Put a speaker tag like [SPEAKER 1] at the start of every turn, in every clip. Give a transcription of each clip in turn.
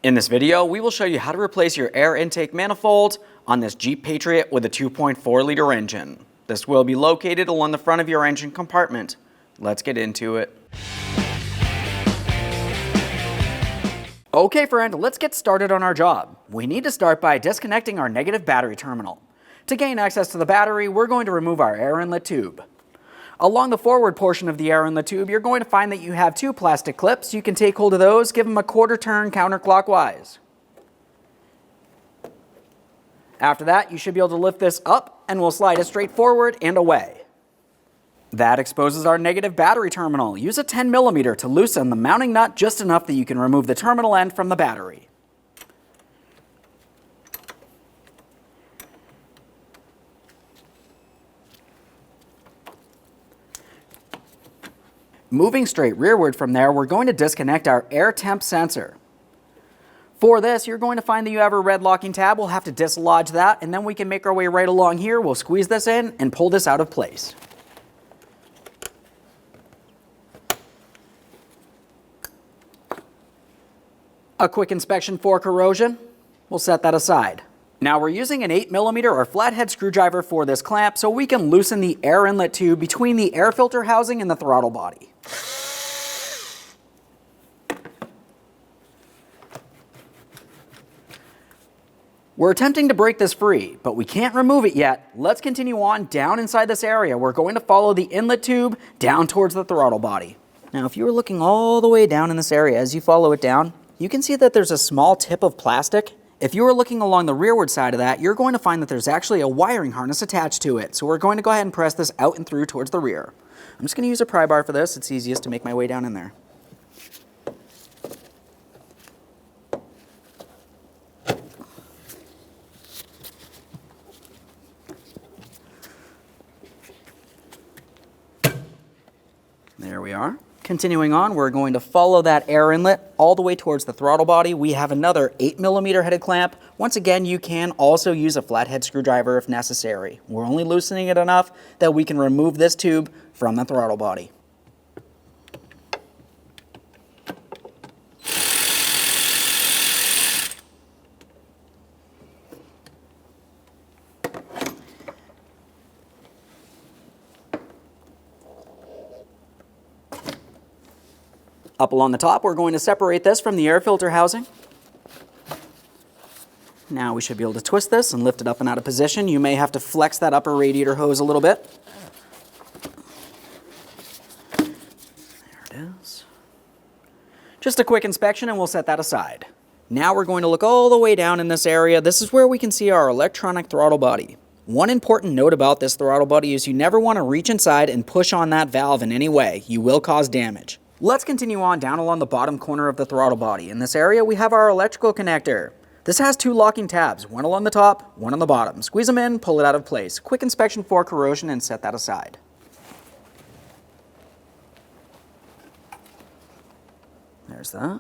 [SPEAKER 1] In this video, we will show you how to replace your air intake manifold on this Jeep Patriot with a 2.4-liter engine. This will be located along the front of your engine compartment. Let's get into it. Okay friend, let's get started on our job. We need to start by disconnecting our negative battery terminal. To gain access to the battery, we're going to remove our air inlet tube. Along the forward portion of the air inlet tube, you're going to find that you have two plastic clips. You can take hold of those, give them a quarter turn counterclockwise. After that, you should be able to lift this up and we'll slide it straight forward and away. That exposes our negative battery terminal. Use a 10mm to loosen the mounting nut just enough that you can remove the terminal end from the battery. Moving straight rearward from there, we're going to disconnect our air temp sensor. For this, you're going to find that you have a red locking tab. We'll have to dislodge that, and then we can make our way right along here. We'll squeeze this in and pull this out of place. A quick inspection for corrosion. We'll set that aside. Now we're using an 8mm or flathead screwdriver for this clamp so we can loosen the air inlet tube between the air filter housing and the throttle body. We're attempting to break this free, but we can't remove it yet. Let's continue on down inside this area. We're going to follow the inlet tube down towards the throttle body. Now if you were looking all the way down in this area, as you follow it down, you can see that there's a small tip of plastic. If you were looking along the rearward side of that, you're going to find that there's actually a wiring harness attached to it. So we're going to go ahead and press this out and through towards the rear. I'm just going to use a pry bar for this. It's easiest to make my way down in there. There we are. Continuing on, we're going to follow that air inlet all the way towards the throttle body. We have another 8mm headed clamp. Once again, you can also use a flathead screwdriver if necessary. We're only loosening it enough that we can remove this tube from the throttle body. Up along the top, we're going to separate this from the air filter housing. Now we should be able to twist this and lift it up and out of position. You may have to flex that upper radiator hose a little bit. There it is. Just a quick inspection and we'll set that aside. Now we're going to look all the way down in this area. This is where we can see our electronic throttle body. One important note about this throttle body is you never want to reach inside and push on that valve in any way. You will cause damage. Let's continue on down along the bottom corner of the throttle body. In this area, we have our electrical connector. This has two locking tabs, one along the top, one on the bottom. Squeeze them in, pull it out of place. Quick inspection for corrosion and set that aside. There's that.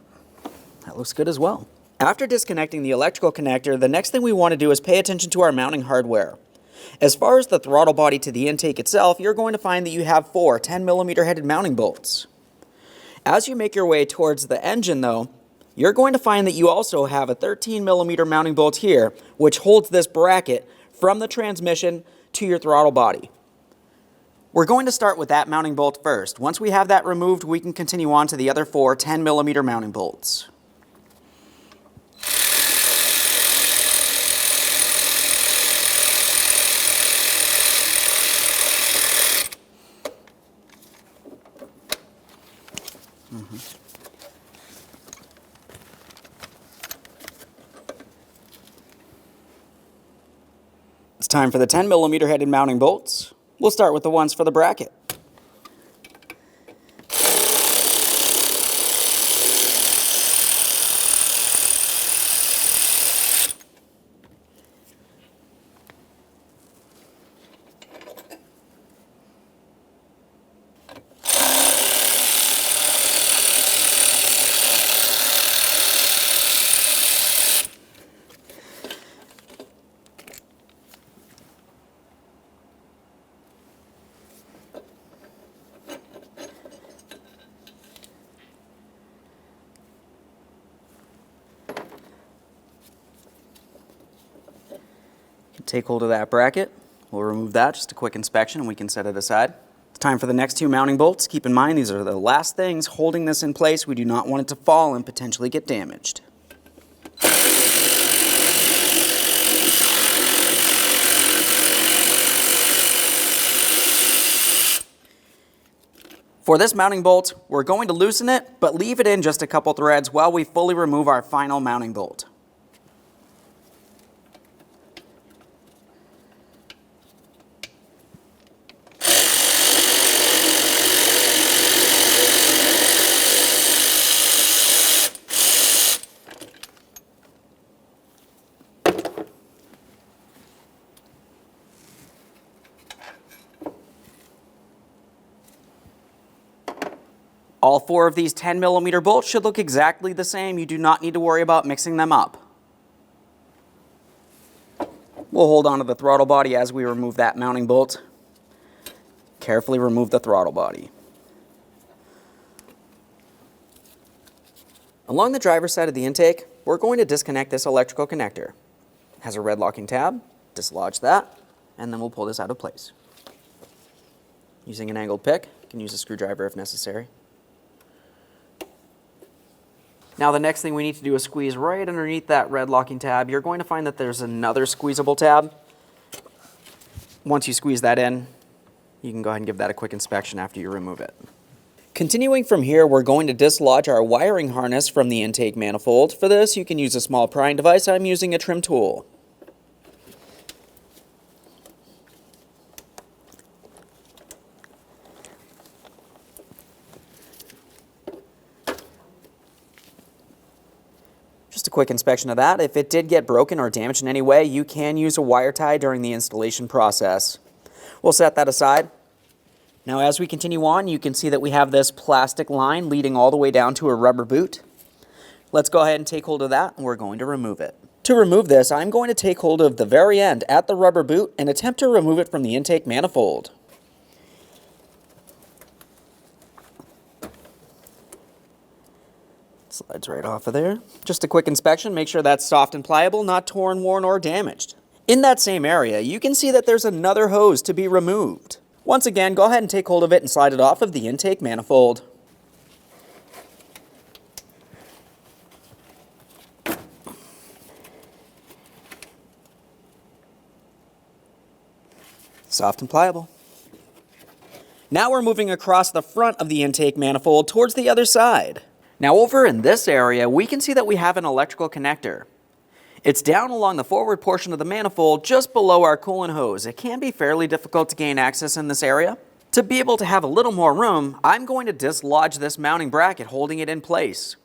[SPEAKER 1] That looks good as well. After disconnecting the electrical connector, the next thing we want to do is pay attention to our mounting hardware. As far as the throttle body to the intake itself, you're going to find that you have four 10mm headed mounting bolts. As you make your way towards the engine though, you're going to find that you also have a 13mm mounting bolt here, which holds this bracket from the transmission to your throttle body. We're going to start with that mounting bolt first. Once we have that removed, we can continue on to the other four 10mm mounting bolts. It's time for the 10mm headed mounting bolts. We'll start with the ones for the bracket. Take hold of that bracket. We'll remove that, just a quick inspection, and we can set it aside. It's time for the next two mounting bolts. Keep in mind, these are the last things holding this in place. We do not want it to fall and potentially get damaged. For this mounting bolt, we're going to loosen it, but leave it in just a couple threads while we fully remove our final mounting bolt. All four of these 10mm bolts should look exactly the same. You do not need to worry about mixing them up. We'll hold on to the throttle body as we remove that mounting bolt. Carefully remove the throttle body. Along the driver's side of the intake, we're going to disconnect this electrical connector. It has a red locking tab. Dislodge that, and then we'll pull this out of place. Using an angled pick, you can use a screwdriver if necessary. Now the next thing we need to do is squeeze right underneath that red locking tab. You're going to find that there's another squeezable tab. Once you squeeze that in, you can go ahead and give that a quick inspection after you remove it. Continuing from here, we're going to dislodge our wiring harness from the intake manifold. For this, you can use a small prying device. I'm using a trim tool. Just a quick inspection of that. If it did get broken or damaged in any way, you can use a wire tie during the installation process. We'll set that aside. Now as we continue on, you can see that we have this plastic line leading all the way down to a rubber boot. Let's go ahead and take hold of that, and we're going to remove it. To remove this, I'm going to take hold of the very end at the rubber boot and attempt to remove it from the intake manifold. Slides right off of there. Just a quick inspection, make sure that's soft and pliable, not torn, worn, or damaged. In that same area, you can see that there's another hose to be removed. Once again, go ahead and take hold of it and slide it off of the intake manifold. Soft and pliable. Now we're moving across the front of the intake manifold towards the other side. Now over in this area, we can see that we have an electrical connector. It's down along the forward portion of the manifold just below our coolant hose. It can be fairly difficult to gain access in this area. To be able to have a little more room, I'm going to dislodge this mounting bracket holding it in place.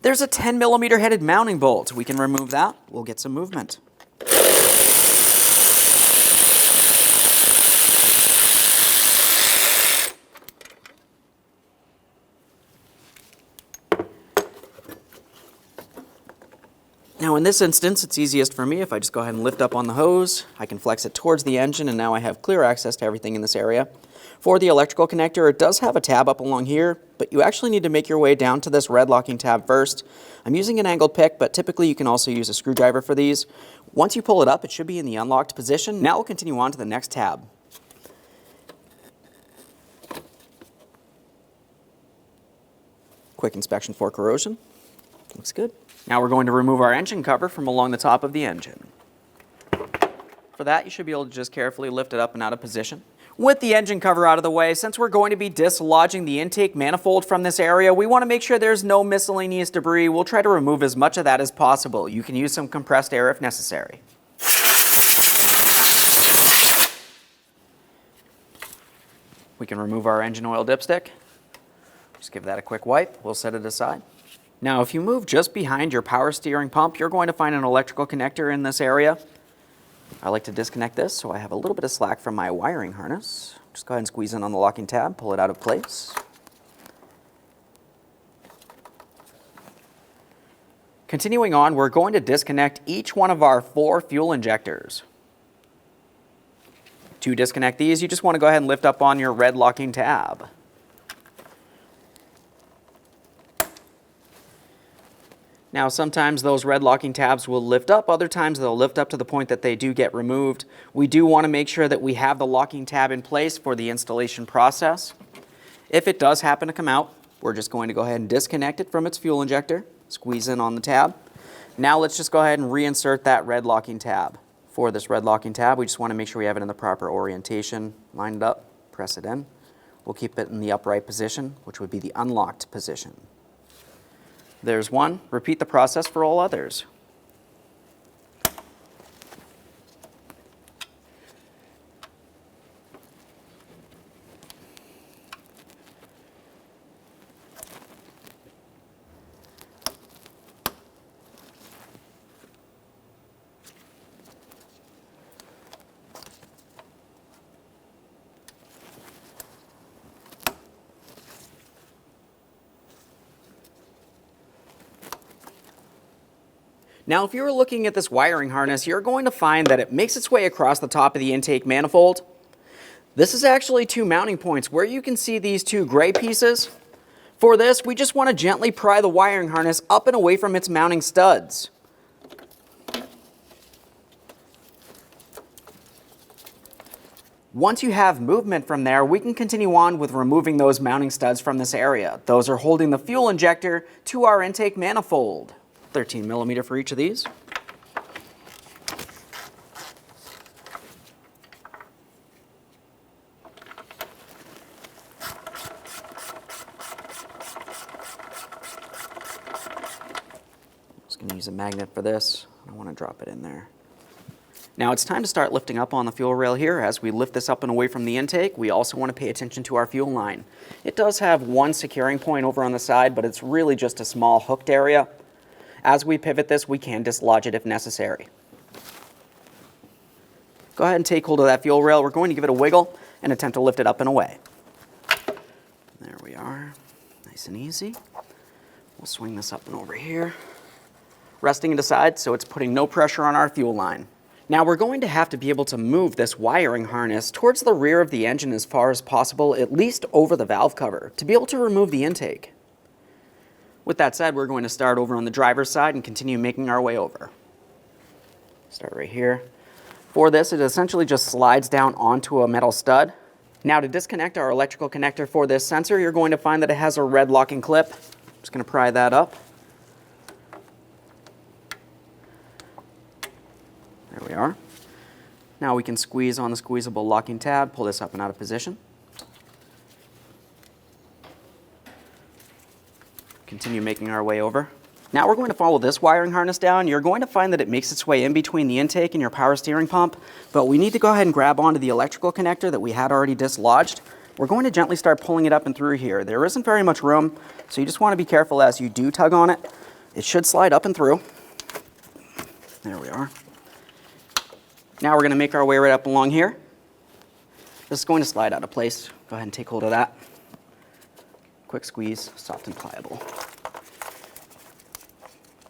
[SPEAKER 1] There's a 10mm headed mounting bolt. We can remove that. We'll get some movement. Now in this instance, it's easiest for me if I just go ahead and lift up on the hose. I can flex it towards the engine, and now I have clear access to everything in this area. For the electrical connector, it does have a tab up along here, but you actually need to make your way down to this red locking tab first. I'm using an angled pick, but typically you can also use a screwdriver for these. Once you pull it up, it should be in the unlocked position. Now we'll continue on to the next tab. Quick inspection for corrosion. Looks good. Now we're going to remove our engine cover from along the top of the engine. For that, you should be able to just carefully lift it up and out of position. With the engine cover out of the way, since we're going to be dislodging the intake manifold from this area, we want to make sure there's no miscellaneous debris. We'll try to remove as much of that as possible. You can use some compressed air if necessary. We can remove our engine oil dipstick. Just give that a quick wipe. We'll set it aside. Now, if you move just behind your power steering pump, you're going to find an electrical connector in this area. I like to disconnect this so I have a little bit of slack from my wiring harness. Just go ahead and squeeze in on the locking tab, pull it out of place. Continuing on, we're going to disconnect each one of our 4 fuel injectors. To disconnect these, you just want to go ahead and lift up on your red locking tab. Now sometimes those red locking tabs will lift up, other times they'll lift up to the point that they do get removed. We do want to make sure that we have the locking tab in place for the installation process. If it does happen to come out, we're just going to go ahead and disconnect it from its fuel injector, squeeze in on the tab. Now let's just go ahead and reinsert that red locking tab. For this red locking tab, we just want to make sure we have it in the proper orientation, line it up, press it in. We'll keep it in the upright position, which would be the unlocked position. There's one. Repeat the process for all others. Now, if you were looking at this wiring harness, you're going to find that it makes its way across the top of the intake manifold. This is actually two mounting points where you can see these two gray pieces. For this, we just want to gently pry the wiring harness up and away from its mounting studs. Once you have movement from there, we can continue on with removing those mounting studs from this area. Those are holding the fuel injector to our intake manifold. 13 millimeter for each of these. Just going to use a magnet for this. I want to drop it in there. Now it's time to start lifting up on the fuel rail here. As we lift this up and away from the intake, we also want to pay attention to our fuel line. It does have one securing point over on the side, but it's really just a small hooked area. As we pivot this, we can dislodge it if necessary. Go ahead and take hold of that fuel rail. We're going to give it a wiggle and attempt to lift it up and away. There we are, nice and easy. We'll swing this up and over here, resting it aside so it's putting no pressure on our fuel line. Now we're going to have to be able to move this wiring harness towards the rear of the engine as far as possible, at least over the valve cover, to be able to remove the intake. With that said, we're going to start over on the driver's side and continue making our way over. Start right here. For this, it essentially just slides down onto a metal stud. Now to disconnect our electrical connector for this sensor, you're going to find that it has a red locking clip. I'm just going to pry that up. There we are. Now we can squeeze on the squeezable locking tab, pull this up and out of position. Continue making our way over. Now we're going to follow this wiring harness down. You're going to find that it makes its way in between the intake and your power steering pump, but we need to go ahead and grab onto the electrical connector that we had already dislodged. We're going to gently start pulling it up and through here. There isn't very much room, so you just want to be careful as you do tug on it. It should slide up and through. There we are. Now we're going to make our way right up along here. This is going to slide out of place. Go ahead and take hold of that. Quick squeeze, soft and pliable.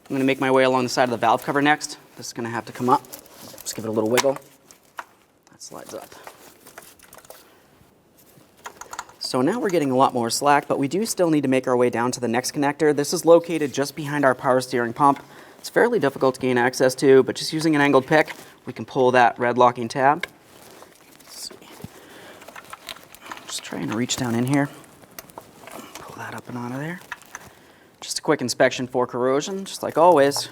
[SPEAKER 1] I'm going to make my way along the side of the valve cover next. This is going to have to come up. Just give it a little wiggle. That slides up. So now we're getting a lot more slack, but we do still need to make our way down to the next connector. This is located just behind our power steering pump. It's fairly difficult to gain access to, but just using an angled pick, we can pull that red locking tab. Let's see. Just trying to reach down in here. Pull that up and out of there. Just a quick inspection for corrosion, just like always.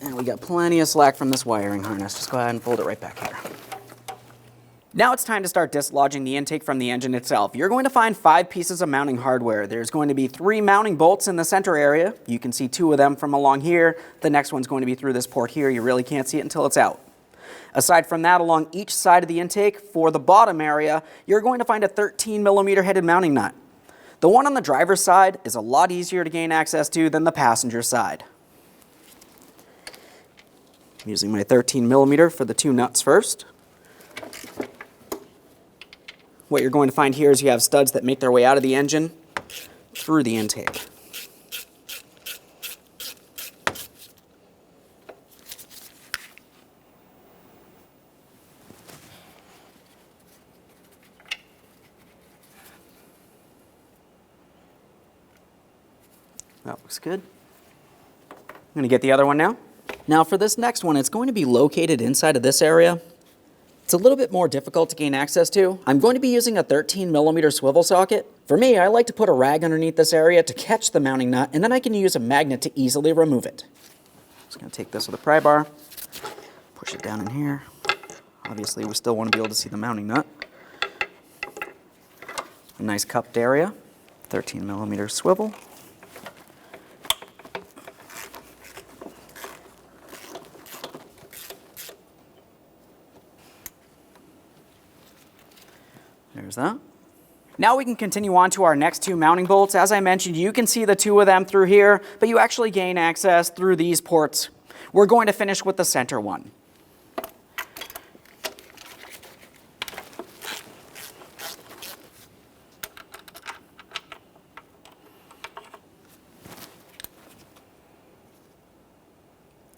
[SPEAKER 1] And we got plenty of slack from this wiring harness. Just go ahead and fold it right back here. Now it's time to start dislodging the intake from the engine itself. You're going to find 5 pieces of mounting hardware. There's going to be 3 mounting bolts in the center area. You can see 2 of them from along here. The next one's going to be through this port here. You really can't see it until it's out. Aside from that, along each side of the intake, for the bottom area, you're going to find a 13 millimeter headed mounting nut. The one on the driver's side is a lot easier to gain access to than the passenger side. I'm using my 13 millimeter for the 2 nuts first. What you're going to find here is you have studs that make their way out of the engine through the intake. That looks good. going to get the other one now. Now for this next one, it's going to be located inside of this area. It's a little bit more difficult to gain access to. I'm going to be using a 13mm swivel socket. For me, I like to put a rag underneath this area to catch the mounting nut, and then I can use a magnet to easily remove it. Just going to take this with a pry bar, push it down in here. Obviously, we still want to be able to see the mounting nut. A nice cupped area, 13mm swivel. There's that. Now we can continue on to our next two mounting bolts. As I mentioned, you can see the two of them through here, but you actually gain access through these ports. We're going to finish with the center one.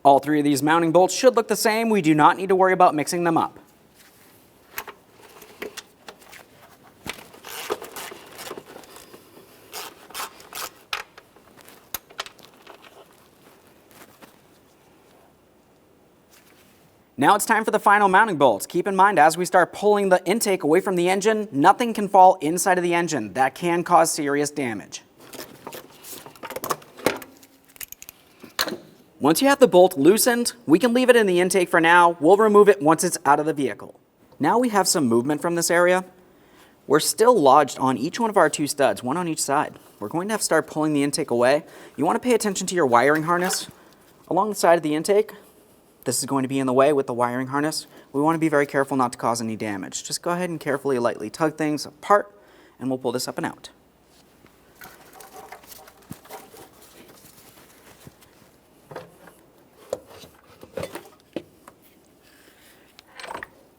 [SPEAKER 1] All three of these mounting bolts should look the same. We do not need to worry about mixing them up. Now it's time for the final mounting bolts. Keep in mind, as we start pulling the intake away from the engine, nothing can fall inside of the engine. That can cause serious damage. Once you have the bolt loosened, we can leave it in the intake for now. We'll remove it once it's out of the vehicle. Now we have some movement from this area. We're still lodged on each one of our two studs, one on each side. We're going to have to start pulling the intake away. You want to pay attention to your wiring harness along the side of the intake. This is going to be in the way with the wiring harness. We want to be very careful not to cause any damage. Just go ahead and carefully, lightly tug things apart, and we'll pull this up and out.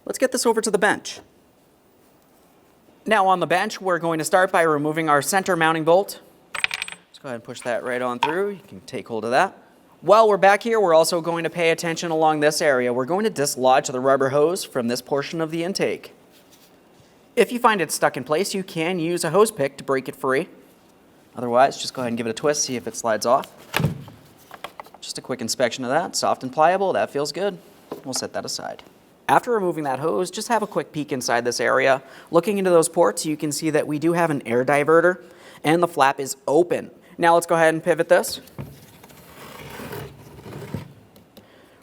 [SPEAKER 1] Let's get this over to the bench. Now on the bench, we're going to start by removing our center mounting bolt. Let's go ahead and push that right on through. You can take hold of that. While we're back here, we're also going to pay attention along this area. We're going to dislodge the rubber hose from this portion of the intake. If you find it stuck in place, you can use a hose pick to break it free. Otherwise, just go ahead and give it a twist, see if it slides off. Just a quick inspection of that. Soft and pliable, that feels good. We'll set that aside. After removing that hose, just have a quick peek inside this area. Looking into those ports, you can see that we do have an air diverter, and the flap is open. Now let's go ahead and pivot this.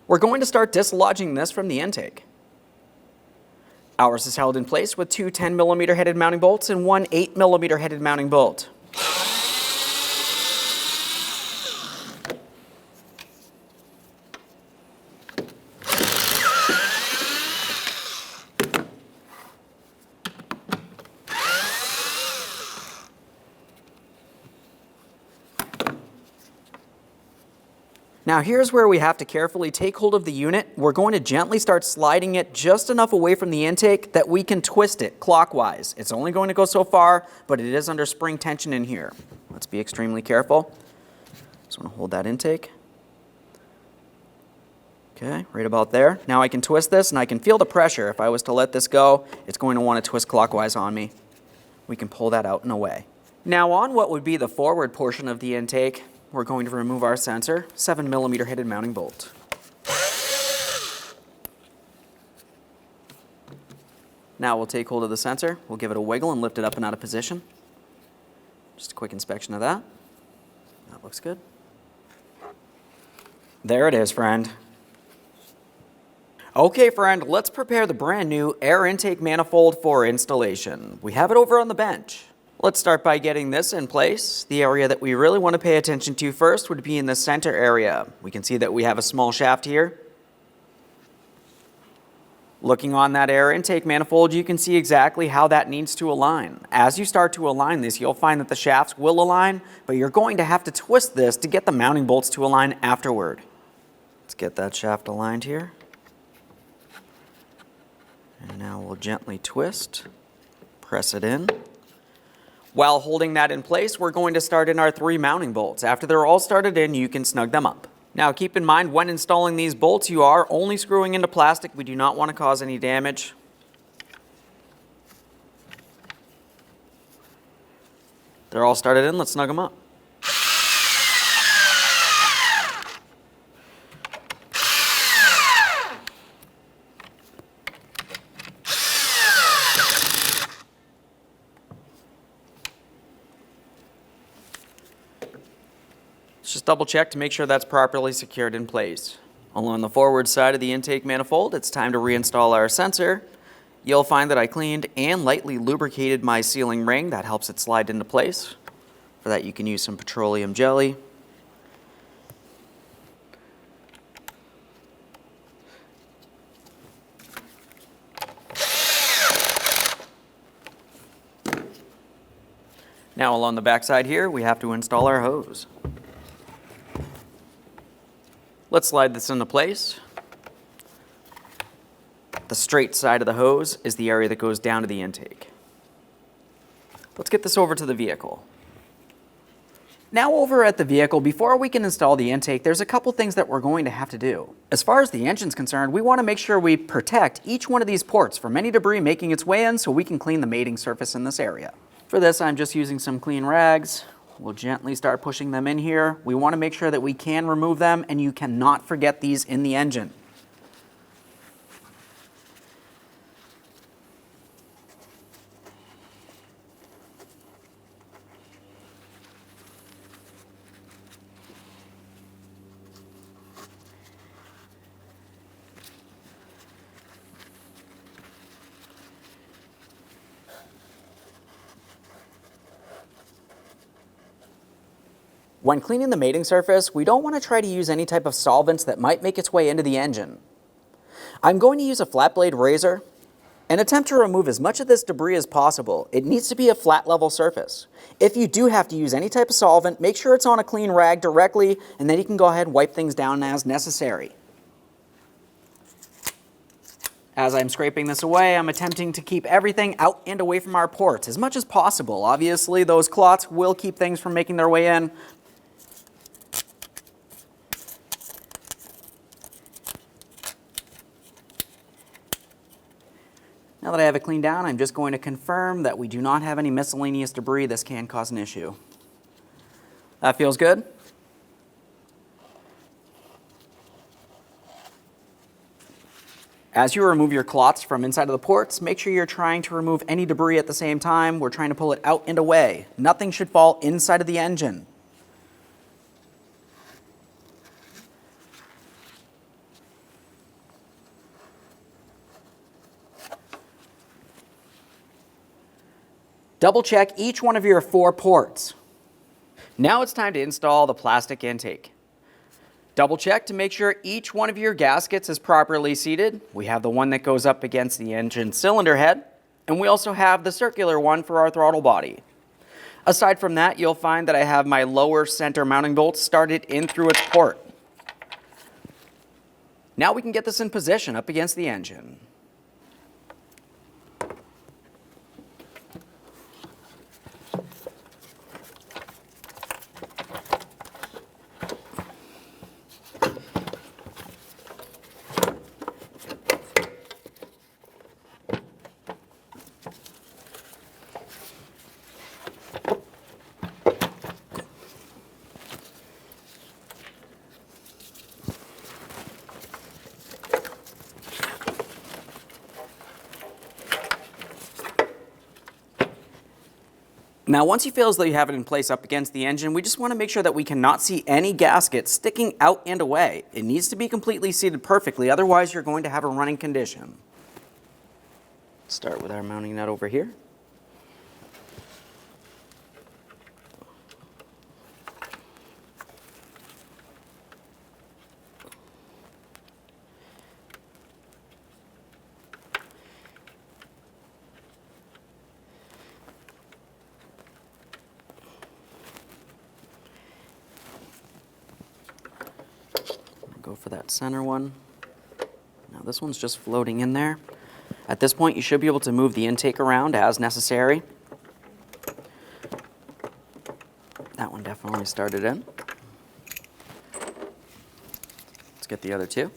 [SPEAKER 1] We're going to start dislodging this from the intake. Ours is held in place with two 10mm headed mounting bolts and one 8mm headed mounting bolt. Now here's where we have to carefully take hold of the unit. We're going to gently start sliding it just enough away from the intake that we can twist it clockwise. It's only going to go so far, but it is under spring tension in here. Let's be extremely careful. Just want to hold that intake. Okay, right about there. Now I can twist this and I can feel the pressure. If I was to let this go, it's going to want to twist clockwise on me. We can pull that out and away. Now on what would be the forward portion of the intake, we're going to remove our sensor, 7mm headed mounting bolt. Now we'll take hold of the sensor, we'll give it a wiggle and lift it up and out of position. Just a quick inspection of that. That looks good. There it is, friend. Okay, friend, let's prepare the brand new air intake manifold for installation. We have it over on the bench. Let's start by getting this in place. The area that we really want to pay attention to first would be in the center area. We can see that we have a small shaft here. Looking on that air intake manifold, you can see exactly how that needs to align. As you start to align this, you'll find that the shafts will align, but you're going to have to twist this to get the mounting bolts to align afterward. Let's get that shaft aligned here. And now we'll gently twist, press it in. While holding that in place, we're going to start in our 3 mounting bolts. After they're all started in, you can snug them up. Now keep in mind, when installing these bolts, you are only screwing into plastic. We do not want to cause any damage. They're all started in, let's snug them up. Double check to make sure that's properly secured in place. Along the forward side of the intake manifold, it's time to reinstall our sensor. You'll find that I cleaned and lightly lubricated my sealing ring. That helps it slide into place. For that, you can use some petroleum jelly. Now along the back side here, we have to install our hose. Let's slide this into place. The straight side of the hose is the area that goes down to the intake. Let's get this over to the vehicle. Now over at the vehicle, before we can install the intake, there's a couple things that we're going to have to do. As far as the engine's concerned, we want to make sure we protect each one of these ports from any debris making its way in so we can clean the mating surface in this area. For this, I'm just using some clean rags. We'll gently start pushing them in here. We want to make sure that we can remove them, and you cannot forget these in the engine. When cleaning the mating surface, we don't want to try to use any type of solvents that might make its way into the engine. I'm going to use a flat blade razor and attempt to remove as much of this debris as possible. It needs to be a flat level surface. If you do have to use any type of solvent, make sure it's on a clean rag directly, and then you can go ahead and wipe things down as necessary. As I'm scraping this away, I'm attempting to keep everything out and away from our ports as much as possible. Obviously, those clots will keep things from making their way in. Now that I have it cleaned down, I'm just going to confirm that we do not have any miscellaneous debris. This can cause an issue. That feels good. As you remove your clots from inside of the ports, make sure you're trying to remove any debris at the same time. We're trying to pull it out and away. Nothing should fall inside of the engine. Double check each one of your 4 ports. Now it's time to install the plastic intake. Double check to make sure each one of your gaskets is properly seated. We have the one that goes up against the engine cylinder head, and we also have the circular one for our throttle body. Aside from that, you'll find that I have my lower center mounting bolt started in through its port. Now we can get this in position up against the engine. Now, once you feel as though you have it in place up against the engine, we just want to make sure that we cannot see any gaskets sticking out and away. It needs to be completely seated perfectly, otherwise you're going to have a running condition. Start with our mounting nut over here. Go for that center one. Now this one's just floating in there. At this point, you should be able to move the intake around as necessary. That one definitely started in. Let's get the other two.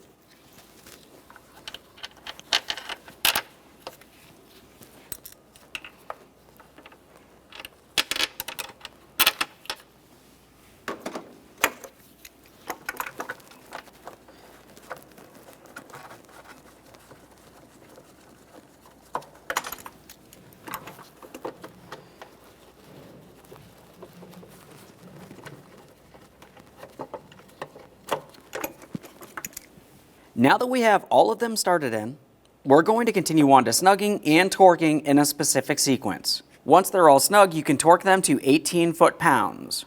[SPEAKER 1] Now that we have all of them started in, we're going to continue on to snugging and torquing in a specific sequence. Once they're all snug, you can torque them to 18 foot-pounds.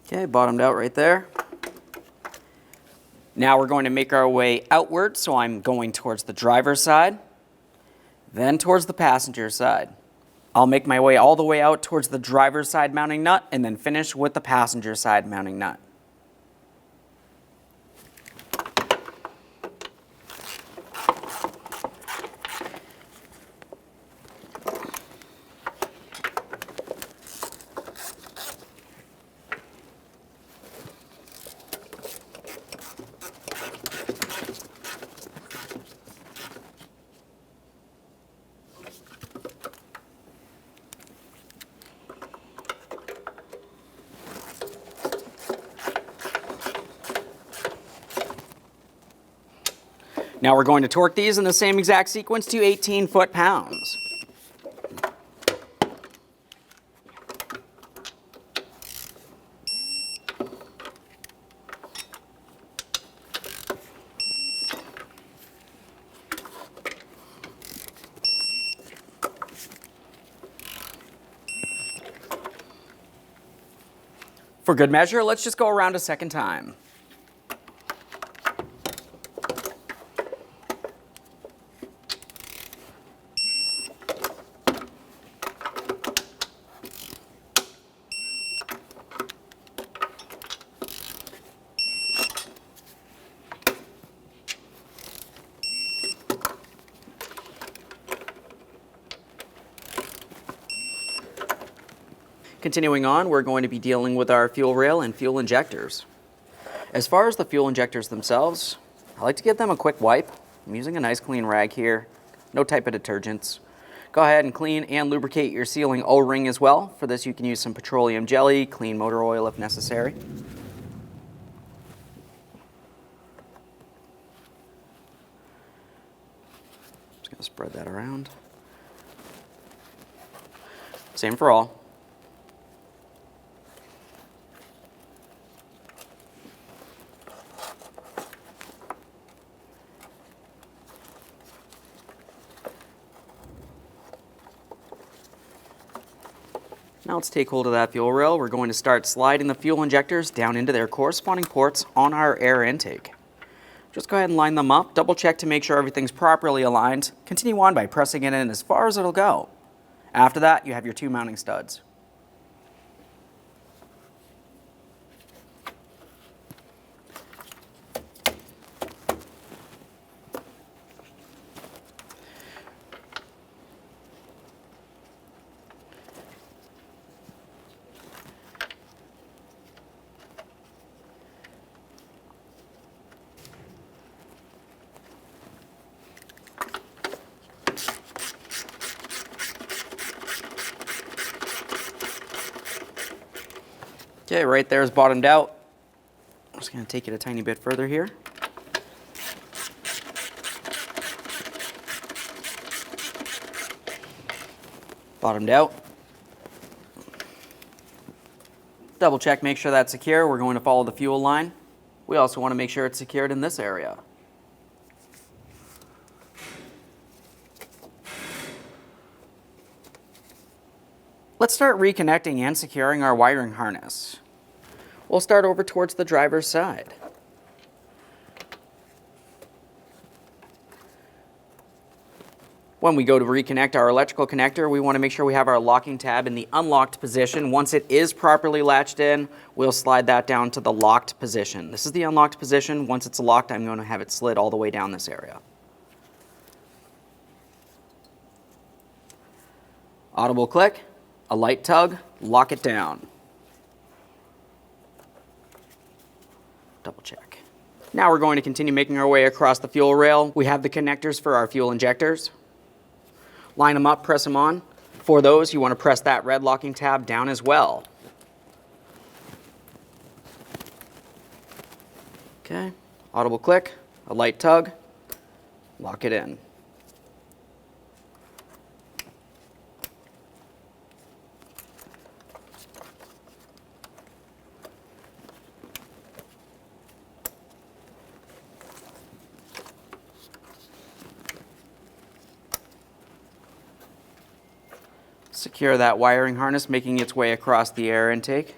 [SPEAKER 1] Okay, bottomed out right there. Now we're going to make our way outward, so I'm going towards the driver's side, then towards the passenger side. I'll make my way all the way out towards the driver's side mounting nut and then finish with the passenger side mounting nut. Now we're going to torque these in the same exact sequence to 18 foot-pounds. For good measure, let's just go around a second time. Continuing on, we're going to be dealing with our fuel rail and fuel injectors. As far as the fuel injectors themselves, I like to give them a quick wipe. I'm using a nice clean rag here, no type of detergents. Go ahead and clean and lubricate your sealing O-ring as well. For this you can use some petroleum jelly, clean motor oil if necessary. Just going to spread that around. Same for all. Now let's take hold of that fuel rail. We're going to start sliding the fuel injectors down into their corresponding ports on our air intake. Just go ahead and line them up, double check to make sure everything's properly aligned. Continue on by pressing it in as far as it'll go. After that, you have your two mounting studs. Okay, right there is bottomed out. I'm just going to take it a tiny bit further here. Bottomed out. Double check, make sure that's secure. We're going to follow the fuel line. We also want to make sure it's secured in this area. Let's start reconnecting and securing our wiring harness. We'll start over towards the driver's side. When we go to reconnect our electrical connector, we want to make sure we have our locking tab in the unlocked position. Once it is properly latched in, we'll slide that down to the locked position. This is the unlocked position. Once it's locked, I'm going to have it slid all the way down this area. Audible click. A light tug, lock it down. Double check. Now we're going to continue making our way across the fuel rail. We have the connectors for our fuel injectors. Line them up, press them on. For those, you want to press that red locking tab down as well. Okay, audible click, a light tug, lock it in. Secure that wiring harness, making its way across the air intake.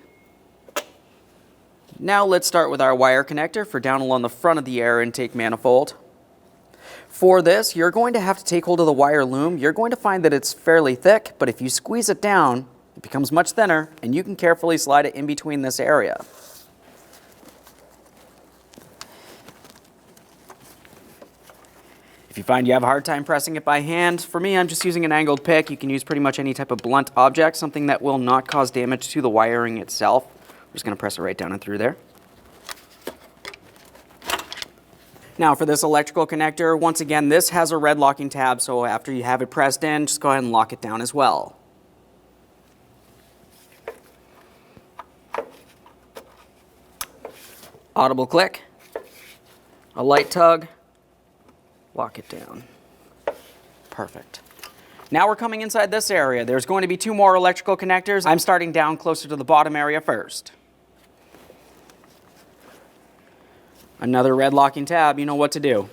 [SPEAKER 1] Now let's start with our wire connector for down along the front of the air intake manifold. For this, you're going to have to take hold of the wire loom. You're going to find that it's fairly thick, but if you squeeze it down, it becomes much thinner, and you can carefully slide it in between this area. If you find you have a hard time pressing it by hand, for me, I'm just using an angled pick. You can use pretty much any type of blunt object, something that will not cause damage to the wiring itself. I'm just going to press it right down and through there. Now for this electrical connector, once again, this has a red locking tab, so after you have it pressed in, just go ahead and lock it down as well. Audible click, a light tug, lock it down. Perfect. Now we're coming inside this area. There's going to be 2 more electrical connectors. I'm starting down closer to the bottom area first. Another red locking tab, you know what to do.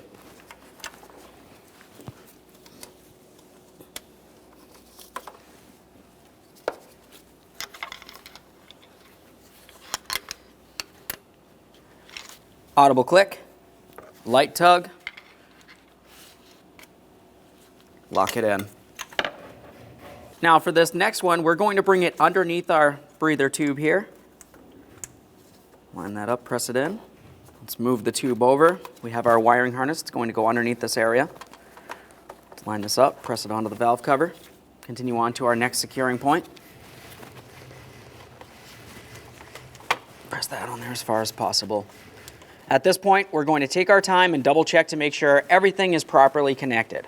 [SPEAKER 1] Audible click, light tug, lock it in. Now for this next one, we're going to bring it underneath our breather tube here. Line that up, press it in. Let's move the tube over. We have our wiring harness. It's going to go underneath this area. Let's line this up, press it onto the valve cover. Continue on to our next securing point. Press that on there as far as possible. At this point, we're going to take our time and double check to make sure everything is properly connected.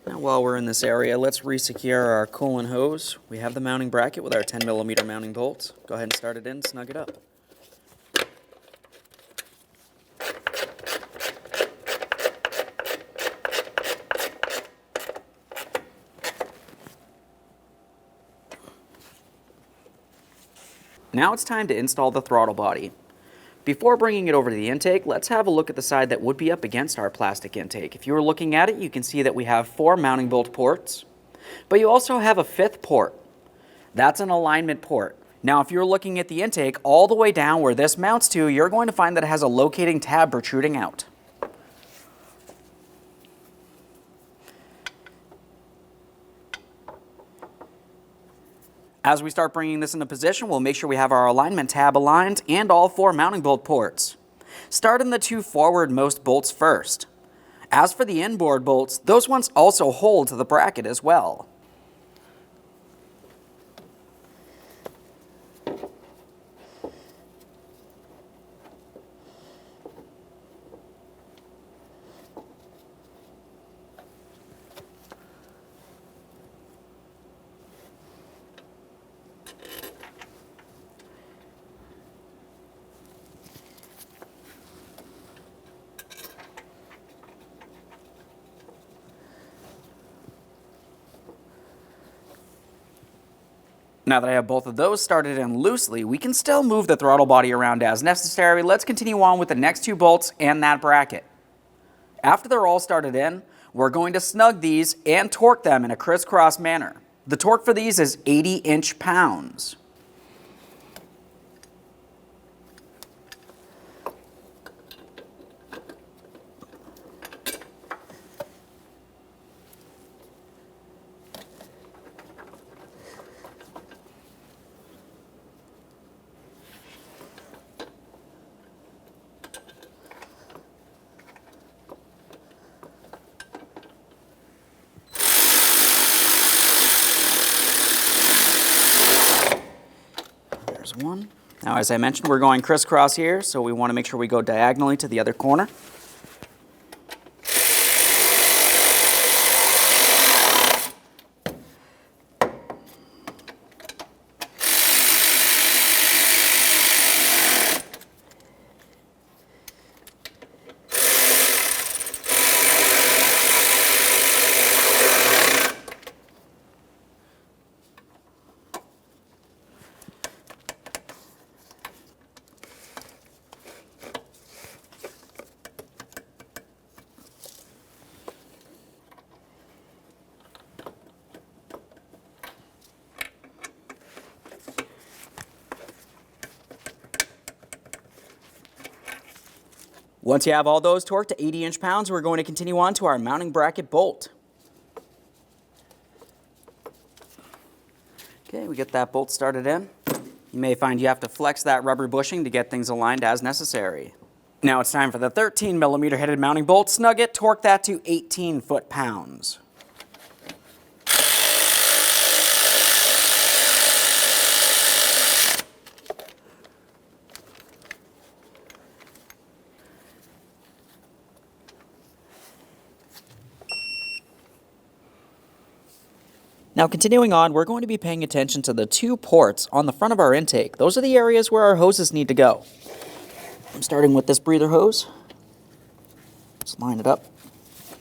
[SPEAKER 1] Now while we're in this area, let's re-secure our coolant hose. We have the mounting bracket with our 10mm mounting bolts. Go ahead and start it in, snug it up. Now it's time to install the throttle body. Before bringing it over to the intake, let's have a look at the side that would be up against our plastic intake. If you were looking at it, you can see that we have 4 mounting bolt ports, but you also have a 5th port. That's an alignment port. Now, if you're looking at the intake all the way down where this mounts to, you're going to find that it has a locating tab protruding out. As we start bringing this into position, we'll make sure we have our alignment tab aligned and all 4 mounting bolt ports. Start in the 2 forward-most bolts first. As for the inboard bolts, those ones also hold to the bracket as well. Now that I have both of those started in loosely, we can still move the throttle body around as necessary. Let's continue on with the next 2 bolts and that bracket. After they're all started in, we're going to snug these and torque them in a crisscross manner. The torque for these is 80 inch-pounds. There's one. Now, as I mentioned, we're going crisscross here, so we want to make sure we go diagonally to the other corner. Once you have all those torqued to 80 inch-pounds, we're going to continue on to our mounting bracket bolt. Okay, we get that bolt started in. You may find you have to flex that rubber bushing to get things aligned as necessary. Now it's time for the 13mm headed mounting bolt. Snug it, torque that to 18 foot-pounds. Now continuing on, we're going to be paying attention to the 2 ports on the front of our intake. Those are the areas where our hoses need to go. I'm starting with this breather hose. Just line it up.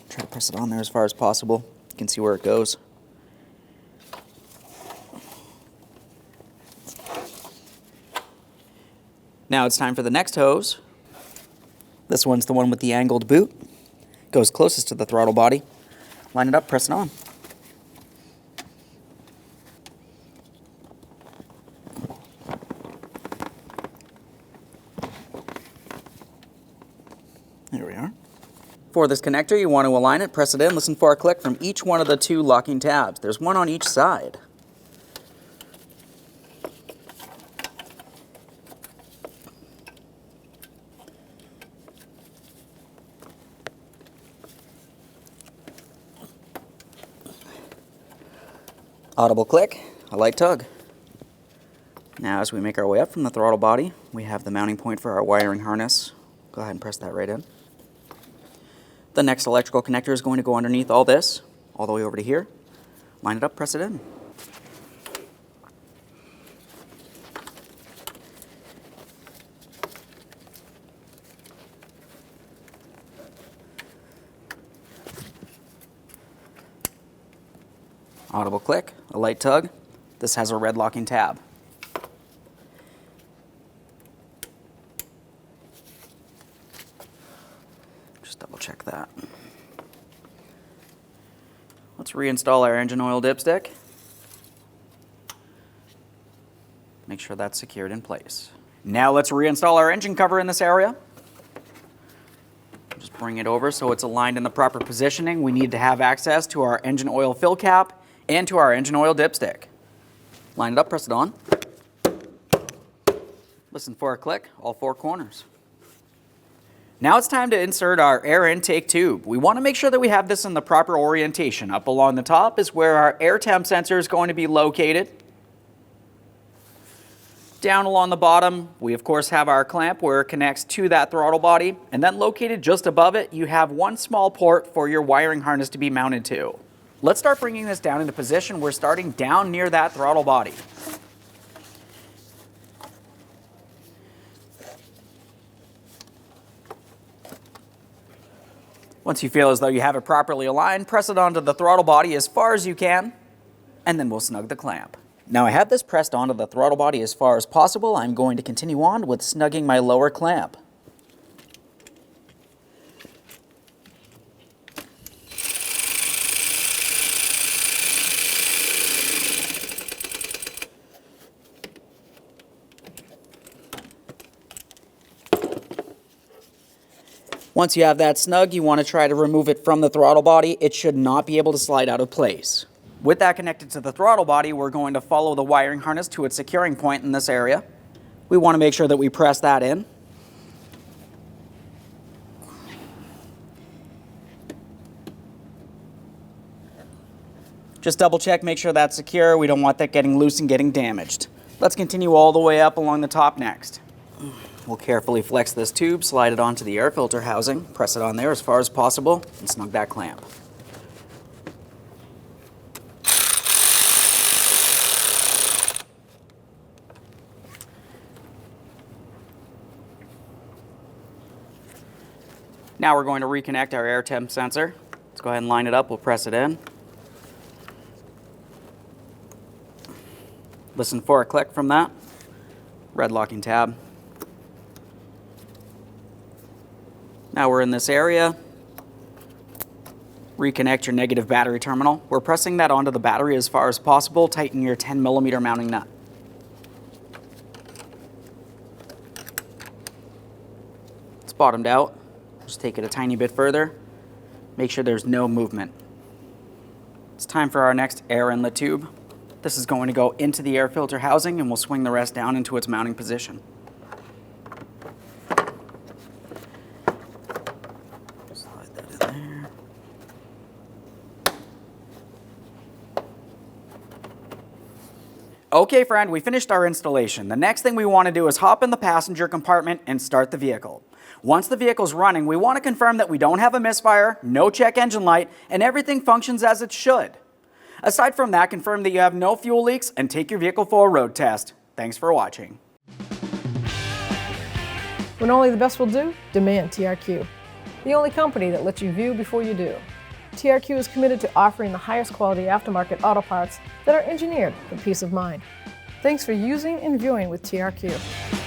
[SPEAKER 1] Try to press it on there as far as possible. You can see where it goes. Now it's time for the next hose. This one's the one with the angled boot. Goes closest to the throttle body. Line it up, press it on. There we are. For this connector, you want to align it, press it in, listen for a click from each one of the 2 locking tabs. There's one on each side. Audible click, a light tug. Now as we make our way up from the throttle body, we have the mounting point for our wiring harness. Go ahead and press that right in. The next electrical connector is going to go underneath all this, all the way over to here. Line it up, press it in. Audible click, a light tug. This has a red locking tab. Just double check that. Let's reinstall our engine oil dipstick. Make sure that's secured in place. Now let's reinstall our engine cover in this area. Just bring it over so it's aligned in the proper positioning. We need to have access to our engine oil fill cap and to our engine oil dipstick. Line it up, press it on. Listen for a click, all 4 corners. Now it's time to insert our air intake tube. We want to make sure that we have this in the proper orientation. Up along the top is where our air temp sensor is going to be located. Down along the bottom, we of course have our clamp where it connects to that throttle body. And then located just above it, you have one small port for your wiring harness to be mounted to. Let's start bringing this down into position. We're starting down near that throttle body. Once you feel as though you have it properly aligned, press it onto the throttle body as far as you can, and then we'll snug the clamp. Now I have this pressed onto the throttle body as far as possible. I'm going to continue on with snugging my lower clamp. Once you have that snug, you want to try to remove it from the throttle body. It should not be able to slide out of place. With that connected to the throttle body, we're going to follow the wiring harness to its securing point in this area. We want to make sure that we press that in. Just double check, make sure that's secure. We don't want that getting loose and getting damaged. Let's continue all the way up along the top next. We'll carefully flex this tube, slide it onto the air filter housing, press it on there as far as possible, and snug that clamp. Now we're going to reconnect our air temp sensor. Let's go ahead and line it up, we'll press it in. Listen for a click from that. Red locking tab. Now we're in this area. Reconnect your negative battery terminal. We're pressing that onto the battery as far as possible. Tighten your 10mm mounting nut. It's bottomed out. Just take it a tiny bit further. Make sure there's no movement. It's time for our next air inlet tube. This is going to go into the air filter housing, and we'll swing the rest down into its mounting position. Slide that in there. Okay, friend, we finished our installation. The next thing we want to do is hop in the passenger compartment and start the vehicle. Once the vehicle's running, we want to confirm that we don't have a misfire, no check engine light, and everything functions as it should. Aside from that, confirm that you have no fuel leaks and take your vehicle for a road test. Thanks for watching.
[SPEAKER 2] When only the best will do, demand TRQ. The only company that lets you view before you do. TRQ is committed to offering the highest quality aftermarket auto parts that are engineered for peace of mind. Thanks for using and viewing with TRQ.